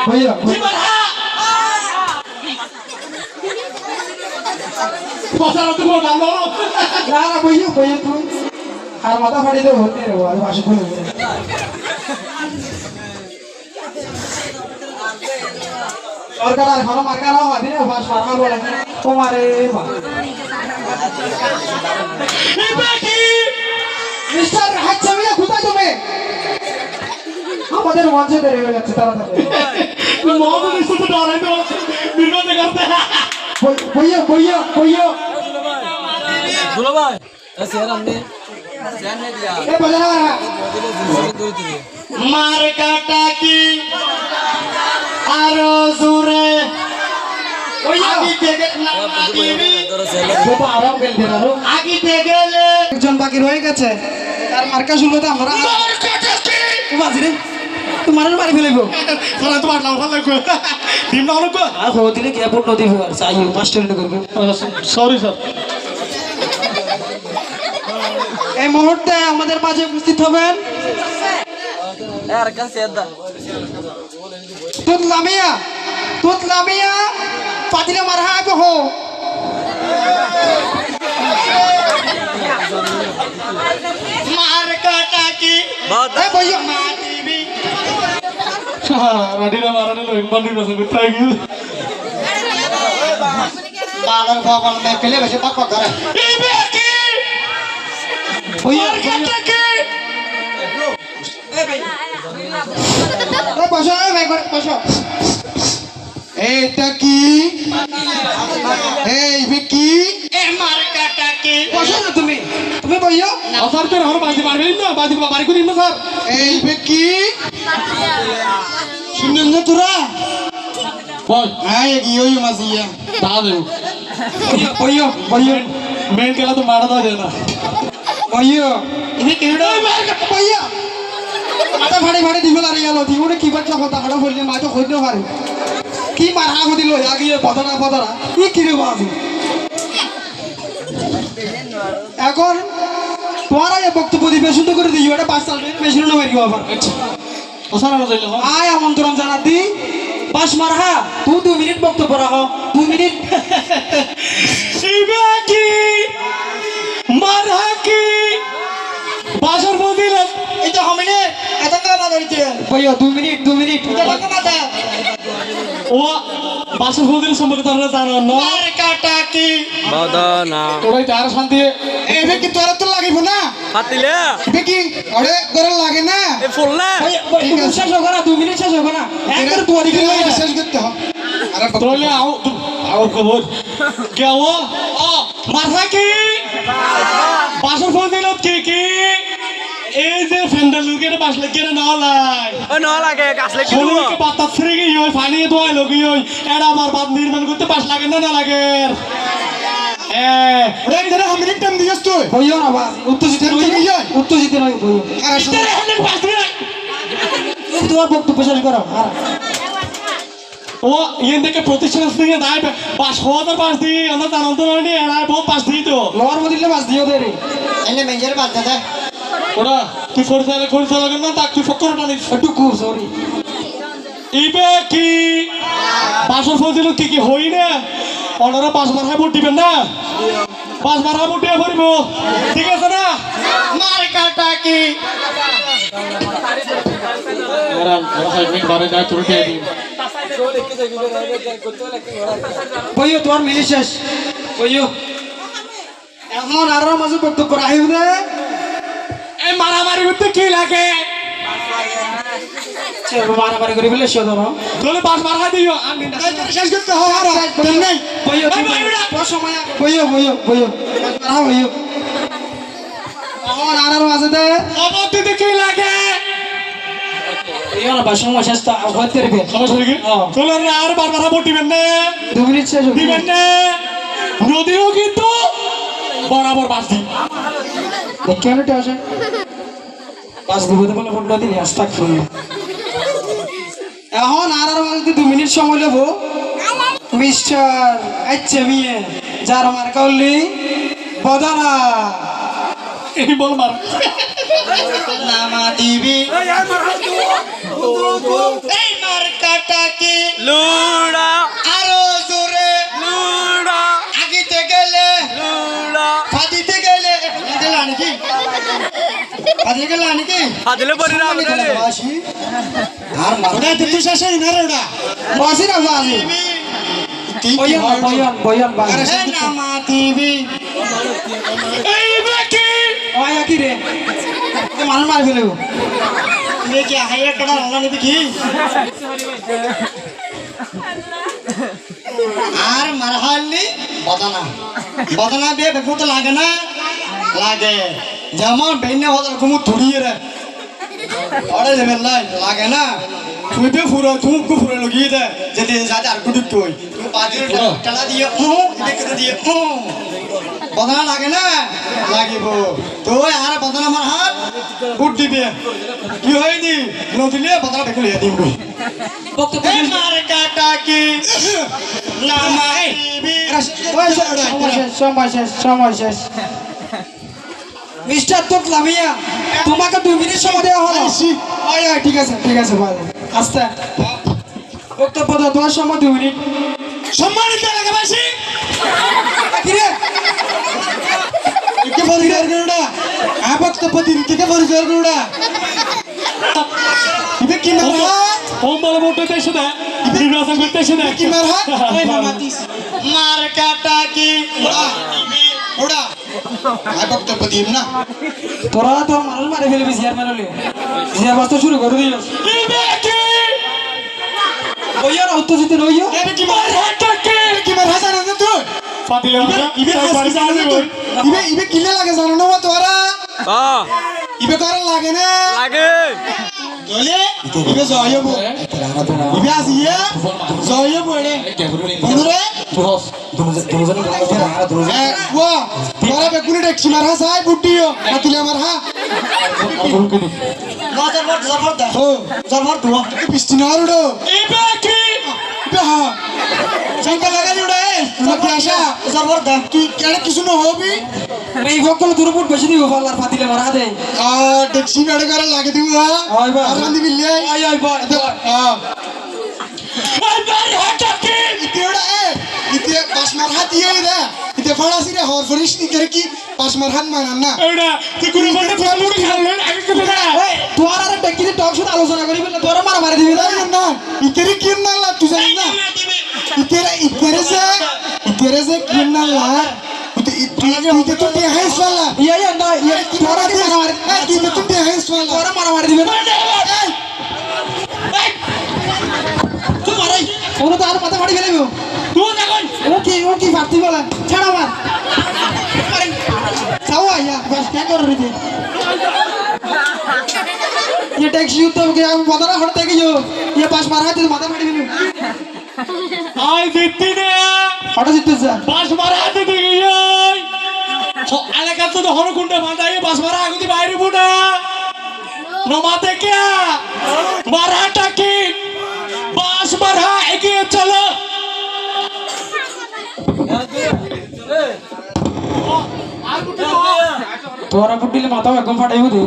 भैया পছার তো বল গান দাও না না भैया भैया তুই আর মাথা ফাড়ি দে হতে রে আর ভাষা বলে সরকার আর ভালো মার্কা নাও আদি না ভাষা মার্কা বলে তোমারে বা মিস্টার হাচ্চামিয়া কোথায় তুমি আমাদের মঞ্চে দেরি হয়ে যাচ্ছে তাড়াতাড়ি মোহাম্মদ ইসুফ ডরাই তো বিনোদ করতে भैया भैया भैया দুলো ভাই স্যার আপনি ধ্যান नहीं दिया ए बजना रहा মার কাটা কি আরো জোরে আগিতে গেলে তো আরাম খেলতে পারো আগিতে গেলে একজন বাকি রয়ে গেছে তার মার্কা শুনলো তো আমরা মার কাটা কি বাজি রে তোমার বাড়ি ফেলবো তোরা তো মারলাম ভালো কো দিন না হলো কো আর হো দিলে কি পূর্ণ দিব আর চাই মাস্টার নে করবে সরি স্যার এই মুহূর্তে আমাদের মাঝে উপস্থিত হবেন यार का से दा তুতলামিয়া পাতিলে মারহা আগে হো মার কাটা কি बहुत এ ভैया মাটিবি রাডিনা মারানে লই বান্দি না সব তাই কি बालन भगवान में पहले वैसे पक पक करे এই বেকি भैया মার কাটা কি এ বসো এ ভাই বসো এটা কি এই বিকি এ মার কাটা কি বসো না তুমি বইও স্যার তো আর বাজি মারবেন না বাজি বাড়ি করে দিন না স্যার এই বিকি শুনেন না তোরা বল হ্যাঁ এগিয়ে মাসিয়া দাদু বইও মেন কেলা তো মারা দাও যায় না বইও ইনি কেডা বইয়া মাথা ফাড়ি দিব লারি গেল দিগুনে কি বাচ্চা কথা হাড়া বললে মা তো হইতে পারে কি মারা হদিল আগিয়ে পদরা কি কিরে বাজু এখন তোমারা এই বক্তব্য দিবে শুধু করে দিও এটা 5 সাল মেশিন না মারিও আবার ও স্যার আমরা যাইলো আয় আমন্ত্রণ জানাতি বাস মারহা তুই 2 মিনিট বক্তব্য রাখো 2 মিনিট শিবা কি মারা কি বাসর বদিলেন এটা হমিনে এটা কা বাদরিতে বইও 2 মিনিট এটা কা বাদা ও বাসর বদিলেন সম্পর্কে তোমরা জানো না মার কাটা কি बहुत ना ওরাই তার শান্তি এবে কি তোরা তো লাগিব না পাতিলে এবে কি ওরে করে লাগে না এ ফুললে শেষ হোক না 2 মিনিট শেষ হোক না একবার তোরি কি শেষ করতে হবে আরে তোলে আও খবর কে ও মারহা কি বাসর বদিলত কি এই যে ফেন্ডাল লুকের বাস লাগে না লাই ও না লাগে গাছলে কি শরীর দিব के बात फ्री गई होय पानी धोय लगी होय एड़ा बार बात निर्माण करते पास लागे ना लागे ए एक जरा हम मिनिट टाइम दियस তুই বইও না বাস উত্তেজিত নই বইও আরে শুন तेरे हल्ले पास दे তুমি তোমার বক্তব্য শেষ করো আর ও ইন থেকে প্রতিষ্ঠান থেকে দাই পাস হওয়ার পাস দি আমরা জানতো না নি এড়া বহুত পাস দি তো লোয়ার মদিলে বাস দিও দে রে এনে মেঞ্জার বাস দাদা ওরা তুই করতে লাগে না তাক তুই ফকর না নিস একটু কু সরি ইবে কি পাসর ফজিল কি হই না ওনারা 5 বার হাই ভোট দিবেন না 5 বার হাই ভোট দিয়ে ভরিব ঠিক আছে না মার কাটা কি ওরা হাই মিন বারে যায় তুই দিয়ে দিন বইও তোমার মিনিট শেষ বইও এখন আর মাঝে বক্তব্য রাখিব দে এই মারামারি করতে কি লাগে সে মারামারি করে ফেলে সে ধরো তোলে 5 বার হাই দিও আমি শেষ করতে হবে আর নাই বইও তো সময় বইও আর বইও এখন আর মাঝে দে অবত দিতে কি লাগে বইও না বাসন শেষ তো হইতে রে সমস্যা কি তোলে আর বারবার ভোট দিবেন না 2 মিনিট শেষ দিবেন না যদিও কিন্তু বরাবর বাস দিন কেন আসে বাস দিব বলে ফোন দিন হ্যাশট্যাগ ফোন এখন আর মাঝে 2 মিনিট সময় নেব মিস্টার আচ্ছা মিয়ে যার মার্কা হলি বদনা এই বল মার নামা দিবি এই মার কাটা কি লুড়া আরো জোরে লুড়া আগিতে গেলে লুড়া ফাদিতে গেলে গেলা নাকি ফাদিতে গেলা নাকি ফাদিলে পড়ি না আমাদের বাসি আর মারনা তুই শেষে না রে ওটা বাসি না বাসি বয়ান আরে বাসি নামা দিবি এইবে কি ওই কি রে মানুষ মার ফেলবো তুমি কি হাইয়ার টাকা আল্লাহ নিবি কি আর মারহালি বদনা বদনা বে বেকু তো লাগে না লাগে যেমন বেনে হল কুমু ধুড়িয়ে রে ওরে দেবে লাগে না তুই বে ফুরো তুমি কু ফুরো লগিয়ে দে যদি যাতে আর কুটুক কই তুমি পাদির টালা দিয়ে ইবে করে দিয়ে বদনা লাগে না লাগিব তুই আর বদনা মার হাত বুট দিবে কি হয়নি নদিলে বদনা বেকু লিয়ে দিম কই মার কাটা কি সময় শেষ মিস্টার তোকলামিয়া তোমাকে 2 মিনিট সময় দেওয়া হলো ঠিক আছে ভাই আস্তে বক্তব্য দাও তোমার সময় 2 মিনিট সম্মানিত এলাকাবাসী কিরে কে পরিচয় করুড়া বক্তব্য দিন কে পরিচয় করুড়া ইবে কি মারহা ওম বল মোটে দেশ না নির্বাচন করতে এসে না কি মারহা মার কাটা কি ওড়া বক্তব্য দিম না তোরা তো মানুষ মারে ফেলবি চেয়ারম্যান হলে চেয়ার বাস্তা শুরু করে দিও ইবে কি ওইয়া উত্তেজিত নইও ইবে কি মারহা কি মারহা জানো না তুই ফাতিলে ইবে বাড়ি জানো না তুই ইবে কিলে লাগে জানো না তোরা ইবে করা লাগে না লাগে দলে ইবে জয়ব ইবে আসিয়া জয়ব রে বন্ধুরে ওয়া তোরা বেকুনি দেখছি মারহা সাই বুটিও না তুলে মারহা জরফর দুয়া পিস্তি না রুডো ইবে কি ইবে হা সংখ্যা লাগা জুড়ে তুই আসা জরফর দা তুই কেন কিছু না হবি এই ভক্কল তোর উপর বেশি দিব পাল্লার ফাতিলে মারা দে দেখছি বেড়ে করে লাগে দিব হ্যাঁ আই বা আর রান্দি বিল্লে আই বা হ্যাঁ আই বাড়ি হটাকে ইতেড়া ইতে পাঁচ মার হাত দিয়ে দে ইতে ফড়াসি রে হর ফরিস নি করে কি পাঁচ মার হাত মানান না এডা তুই কোন বড় ফালুর খালেন আগে কত না তোর আর ডেকিতে টক শুনে আলোচনা করিবি না তোর মারা মারি দিবি না ইতেরি কি না লা তুই জানিস না ইতেরে যে কি না লা তুই তো তে হাইস वाला ইয়া না ইয়া তোরা কি মারা মারি তুই তো তে হাইস वाला তোরা মারা মারি দিবি না তুই মারাই ওরা তো আর মাথা ফাড়ি ফেলবি তুই দেখুন ও কি ফাটি বলা ছাড়া মার চাও আয়া বাস क्या कर रही थी ये टैक्सी तो क्या बदला हटते कि जो ये पास मारा तो माथा फाड़ी फेलबি আই দিতি না হঠাৎ জিততে যা বাস মারা হাতে দিই ওই এলাকা তো হরকুন্ডে বাঁধাই বাস মারা আগুদি বাইরে বুড়া নমাতে কে মারাটা কি বাস মারা এগিয়ে চলো তোরা বুটিলে মাথা একদম ফাটাইবো দে